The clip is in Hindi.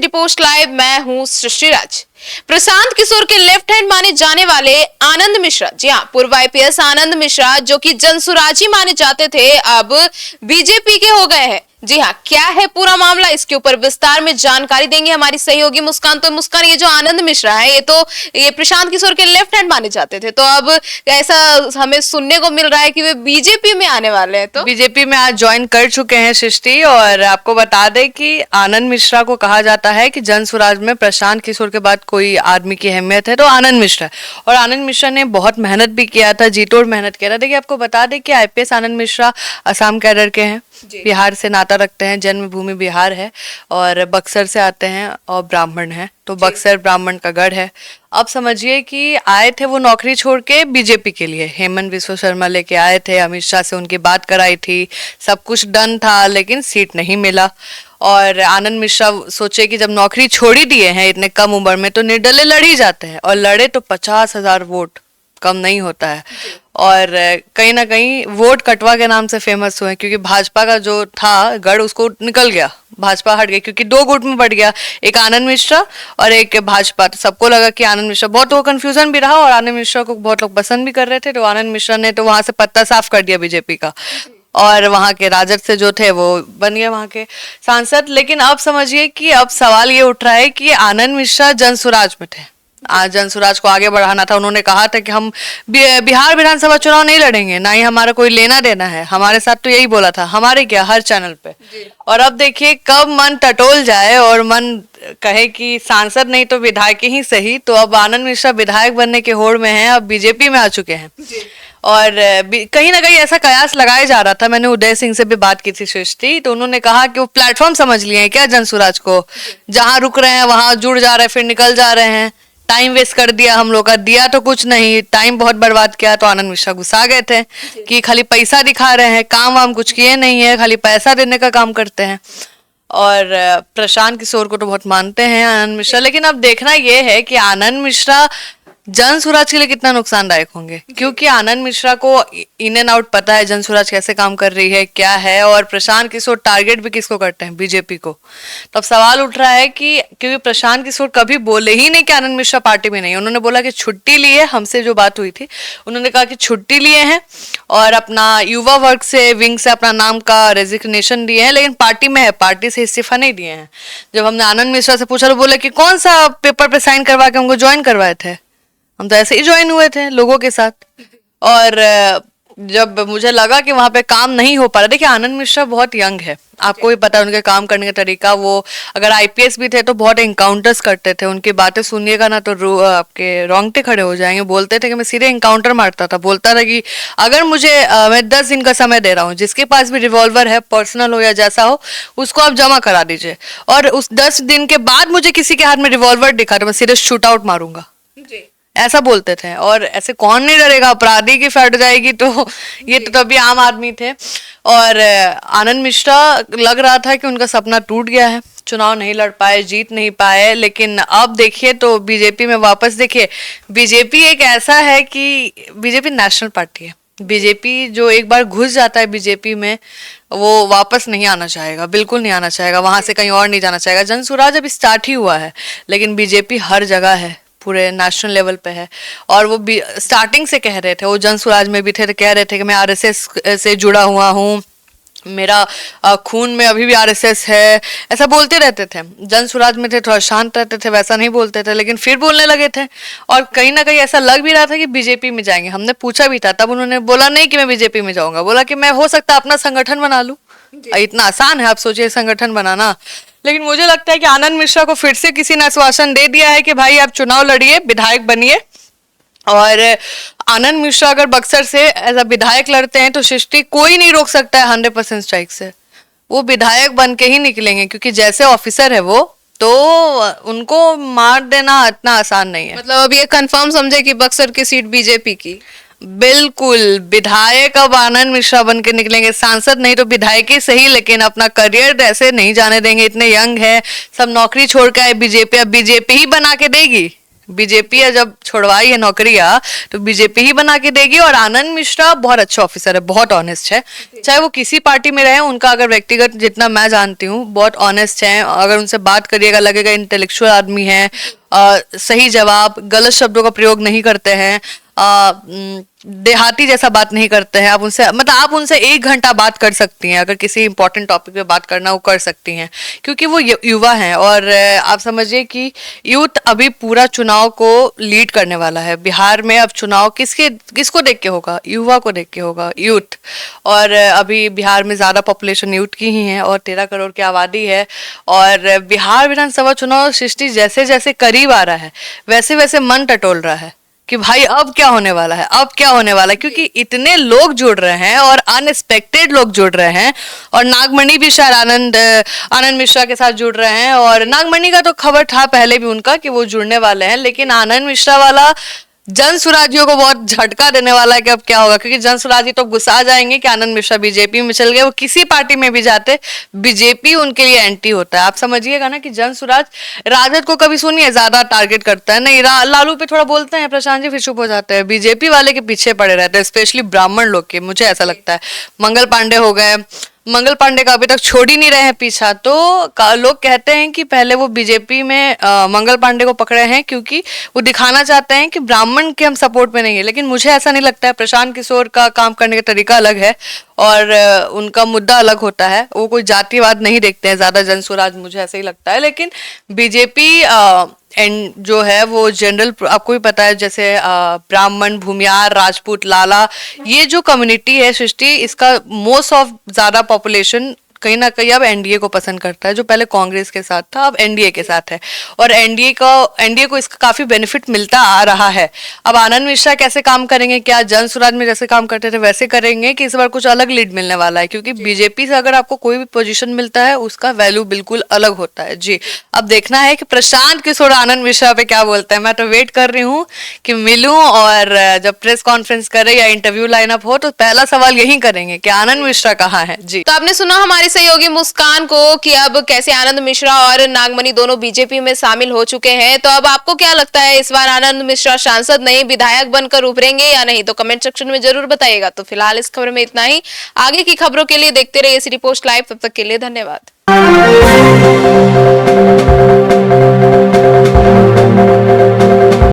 Post live. मैं हूं सृष्टि राज। प्रशांत किशोर के लेफ्ट हैंड माने जाने वाले आनंद मिश्रा, जी हां, पूर्व आईपीएस आनंद मिश्रा जो कि जनसुराजी माने जाते थे, अब बीजेपी के हो गए हैं। जी हाँ, क्या है पूरा मामला, इसके ऊपर विस्तार में जानकारी देंगे हमारी सहयोगी मुस्कान। तो मुस्कान, ये जो आनंद मिश्रा है, ये प्रशांत किशोर के लेफ्ट हैंड माने जाते थे, तो अब ऐसा हमें सुनने को मिल रहा है कि वे बीजेपी में आने वाले हैं। तो बीजेपी में आज ज्वाइन कर चुके हैं सृष्टि। और आपको बता दें कि आनंद मिश्रा को कहा जाता है कि जन स्वराज में प्रशांत किशोर के बाद कोई आदमी की अहमियत है तो आनंद मिश्रा। और आनंद मिश्रा ने बहुत मेहनत भी किया था, जी तोड़ मेहनत किया था। देखिए, आपको बता दें कि आईपीएस आनंद मिश्रा असम कैडर के हैं, बिहार से नाता रखते हैं, जन्मभूमि बिहार है, और बक्सर से आते हैं और ब्राह्मण हैं, तो बक्सर ब्राह्मण का गढ़ है। अब समझिए कि आए थे वो नौकरी छोड़ के बीजेपी के लिए, हेमंत बिस्वा शर्मा लेके आए थे, अमित शाह से उनकी बात कराई थी, सब कुछ डन था, लेकिन सीट नहीं मिला। और आनंद मिश्रा सोचे कि जब नौकरी छोड़ ही दिए हैं इतने कम उम्र में तो निर्दलीय लड़ ही जाते हैं, और लड़े तो 50,000 वोट कम नहीं होता है। और कहीं ना कहीं वोट कटवा के नाम से फेमस हुए, क्योंकि भाजपा का जो था गढ़ उसको निकल गया, भाजपा हट गई, क्योंकि दो गुट में बढ़ गया, एक आनंद मिश्रा और एक भाजपा। तो सबको लगा कि आनंद मिश्रा, बहुत वो कंफ्यूजन भी रहा, और आनंद मिश्रा को बहुत लोग पसंद भी कर रहे थे, तो आनंद मिश्रा ने तो वहां से पत्ता साफ कर दिया बीजेपी का, और वहां के राजद से जो थे वो बन गए वहां के सांसद। लेकिन अब समझिए कि अब सवाल ये उठ रहा है कि आनंद मिश्रा जनसुराज में थे, जनसुराज को आगे बढ़ाना था। उन्होंने कहा था कि हम बिहार विधानसभा चुनाव नहीं लड़ेंगे, ना ही हमारा कोई लेना देना है, हमारे साथ तो यही बोला था, हमारे क्या, हर चैनल पे। और अब देखिए कब मन टटोल जाए और मन कहे कि सांसद नहीं तो विधायक ही सही, तो अब आनंद मिश्रा विधायक बनने के होड़ में हैं, अब बीजेपी में आ चुके हैं। और कहीं ना कहीं ऐसा कयास लगाया जा रहा था, मैंने उदय सिंह से भी बात की थी सृष्टि, तो उन्होंने कहा कि वो प्लेटफॉर्म समझ लिए हैं क्या जनसुराज को, जहां रुक रहे हैं वहां जुड़ जा रहे हैं, फिर निकल जा रहे हैं, टाइम वेस्ट कर दिया हम लोग का, दिया तो कुछ नहीं, टाइम बहुत बर्बाद किया। तो आनंद मिश्रा गुस्सा गए थे कि खाली पैसा दिखा रहे हैं, काम वाम कुछ किए नहीं है, खाली पैसा देने का काम करते हैं। और प्रशांत किशोर को तो बहुत मानते हैं आनंद मिश्रा, लेकिन अब देखना यह है कि आनंद मिश्रा जन स्वराज के लिए कितना नुकसानदायक होंगे, क्योंकि आनंद मिश्रा को इन एंड आउट पता है जन स्वराज कैसे काम कर रही है, क्या है, और प्रशांत किशोर टारगेट भी किसको करते हैं, बीजेपी को। तो अब सवाल उठ रहा है कि क्योंकि प्रशांत किशोर कभी बोले ही नहीं कि आनंद मिश्रा पार्टी में नहीं, उन्होंने बोला कि छुट्टी लिए, हमसे जो बात हुई थी उन्होंने कहा कि छुट्टी लिए हैं और अपना युवा वर्ग से, विंग से अपना नाम का रेजिग्नेशन दिए हैं, लेकिन पार्टी में है, पार्टी से इस्तीफा नहीं दिए हैं। जब हमने आनंद मिश्रा से पूछा तो बोले कि कौन सा पेपर पे साइन करवा के हमको ज्वाइन करवाए थे, हम तो ऐसे ही ज्वाइन हुए थे लोगों के साथ। और जब मुझे लगा कि वहां पे काम नहीं हो पा रहा, देखिए आनंद मिश्रा बहुत यंग है, आपको भी पता है उनके काम करने का तरीका, वो अगर आईपीएस भी थे तो बहुत एनकाउंटर्स करते थे, उनकी बातें सुनिएगा ना तो आपके रोंगटे खड़े हो जाएंगे। बोलते थे कि मैं सीधे एनकाउंटर मारता था, बोलता था कि अगर मुझे मैं 10 दिन का समय दे रहा हूँ, जिसके पास भी रिवॉल्वर है, पर्सनल हो या जैसा हो, उसको आप जमा करा दीजिए, और उस 10 दिन के बाद मुझे किसी के हाथ में रिवॉल्वर दिखा तो मैं सीधे शूट आउट मारूंगा, ऐसा बोलते थे। और ऐसे कौन नहीं डरेगा, अपराधी की फट जाएगी, तो ये तो तभी आम आदमी थे। और आनंद मिश्रा लग रहा था कि उनका सपना टूट गया है, चुनाव नहीं लड़ पाए, जीत नहीं पाए, लेकिन अब देखिए तो बीजेपी में वापस। देखिए बीजेपी एक ऐसा है कि बीजेपी नेशनल पार्टी है, बीजेपी जो एक बार घुस जाता है बीजेपी में वो वापस नहीं आना चाहेगा, बिल्कुल नहीं आना चाहेगा, वहां से कहीं और नहीं जाना चाहेगा। जनसुराज अभी स्टार्ट ही हुआ है, लेकिन बीजेपी हर जगह है, पूरे नेशनल लेवल पे है। और वो भी स्टार्टिंग से कह रहे थे, वो जन स्वराज में भी थे तो कह रहे थे कि मैं आरएसएस से जुड़ा हुआ हूँ, मेरा खून में अभी भी आरएसएस है, ऐसा बोलते रहते थे। जन स्वराज में थे थोड़ा शांत रहते थे, वैसा नहीं बोलते थे, लेकिन फिर बोलने लगे थे, और कहीं ना कहीं ऐसा लग भी रहा था कि बीजेपी में जाएंगे। हमने पूछा भी था, तब उन्होंने बोला नहीं कि मैं बीजेपी में जाऊंगा, बोला कि मैं हो सकता अपना संगठन बना लूं। इतना आसान है, आप सोचिए संगठन बनाना। लेकिन मुझे लगता है कि आनंद मिश्रा को फिर से किसी ने आश्वासन दे दिया है कि भाई आप चुनाव लड़िए, विधायक बनिए। और आनंद मिश्रा अगर बक्सर से एज अ विधायक लड़ते हैं तो सृष्टि कोई नहीं रोक सकता है 100% स्ट्राइक से, वो विधायक बन के ही निकलेंगे, क्योंकि जैसे ऑफिसर है वो, तो उनको मार देना इतना आसान नहीं है। मतलब अब ये कंफर्म समझे कि बक्सर की सीट बीजेपी की, बिल्कुल विधायक अब आनंद मिश्रा बन के निकलेंगे, सांसद नहीं तो विधायक ही सही, लेकिन अपना करियर ऐसे नहीं जाने देंगे, इतने यंग है, सब नौकरी छोड़ के आए बीजेपी, अब बीजेपी ही बना के देगी, बीजेपी जब छुड़वाई है नौकरियां तो बीजेपी ही बना के देगी। और आनंद मिश्रा बहुत अच्छा ऑफिसर है, बहुत ऑनेस्ट है, चाहे वो किसी पार्टी में रहे। उनका अगर व्यक्तिगत जितना मैं जानती हूँ बहुत ऑनेस्ट है, अगर उनसे बात करिएगा लगेगा इंटेलेक्चुअल आदमी है, सही जवाब, गलत शब्दों का प्रयोग नहीं करते हैं, देहाती जैसा बात नहीं करते हैं। आप उनसे मतलब आप उनसे 1 घंटा बात कर सकती हैं, अगर किसी इंपॉर्टेंट टॉपिक पे बात करना वो कर सकती हैं, क्योंकि वो युवा हैं। और आप समझिए कि यूथ अभी पूरा चुनाव को लीड करने वाला है बिहार में। अब चुनाव किसको देख के होगा? युवा को देख के होगा, यूथ। और अभी बिहार में ज्यादा पॉपुलेशन यूथ की ही है और 13 करोड़ की आबादी है। और बिहार विधानसभा चुनाव सृष्टि जैसे जैसे करीब आ रहा है वैसे वैसे मन टटोल रहा है कि भाई अब क्या होने वाला है, अब क्या होने वाला है, क्योंकि इतने लोग जुड़ रहे हैं और अनएक्सपेक्टेड लोग जुड़ रहे हैं। और नागमणि भी शायद आनंद मिश्रा के साथ जुड़ रहे हैं। और नागमणि का तो खबर था पहले भी उनका कि वो जुड़ने वाले हैं, लेकिन आनंद मिश्रा वाला जन सुराजियों को बहुत झटका देने वाला है कि अब क्या होगा, क्योंकि जन सुराजी तो गुस्सा जाएंगे कि आनंद मिश्रा बीजेपी में चल गए। वो किसी पार्टी में भी जाते बीजेपी उनके लिए एंटी होता है। आप समझिएगा ना कि जन सुराज राजद को कभी सुनिए ज्यादा टारगेट करता है नहीं, लालू पे थोड़ा बोलते हैं प्रशांत जी फिर चुप हो जाते हैं, बीजेपी वाले के पीछे पड़े रहते हैं, स्पेशली ब्राह्मण लोग के, मुझे ऐसा लगता है। मंगल पांडे हो गए, मंगल पांडे का अभी तक छोड़ ही नहीं रहे हैं पीछा। तो लोग कहते हैं कि पहले वो बीजेपी में मंगल पांडे को पकड़े हैं क्योंकि वो दिखाना चाहते हैं कि ब्राह्मण के हम सपोर्ट में नहीं है, लेकिन मुझे ऐसा नहीं लगता है। प्रशांत किशोर का काम करने का तरीका अलग है और उनका मुद्दा अलग होता है, वो कोई जातिवाद नहीं देखते हैं ज्यादा जन स्वराज, मुझे ऐसा ही लगता है। लेकिन बीजेपी एंड जो है वो जनरल, आपको भी पता है, जैसे ब्राह्मण, भूमियार, राजपूत, लाला, ये जो कम्युनिटी है सृष्टि, इसका मोस्ट ऑफ ज्यादा पॉपुलेशन कहीं ना कहीं अब एनडीए को पसंद करता है। जो पहले कांग्रेस के साथ था अब एनडीए के साथ है, और एनडीए को इसका काफी बेनिफिट मिलता आ रहा है। अब आनंद मिश्रा कैसे काम करेंगे, क्या जन सुराज में जैसे काम करते थे वैसे करेंगे, कि इस बार कुछ अलग लीड मिलने वाला है, क्योंकि बीजेपी से अगर आपको कोई भी पोजीशन मिलता है उसका वैल्यू बिल्कुल अलग होता है। जी, अब देखना है कि प्रशांत किशोर आनंद मिश्रा पे क्या बोलते हैं। मैं तो वेट कर रही हूँ कि मिलूं, और जब प्रेस कॉन्फ्रेंस करे या इंटरव्यू लाइनअप हो तो पहला सवाल यही करेंगे कि आनंद मिश्रा कहाँ है। जी, तो आपने सुना हमारे सहयोगी मुस्कान को कि अब कैसे आनंद मिश्रा और नागमणि दोनों बीजेपी में शामिल हो चुके हैं। तो अब आपको क्या लगता है, इस बार आनंद मिश्रा सांसद नहीं विधायक बनकर उभरेंगे या नहीं, तो कमेंट सेक्शन में जरूर बताइएगा। तो फिलहाल इस खबर में इतना ही। आगे की खबरों के लिए देखते रहिए सिटी पोस्ट लाइव। तब तक के लिए धन्यवाद।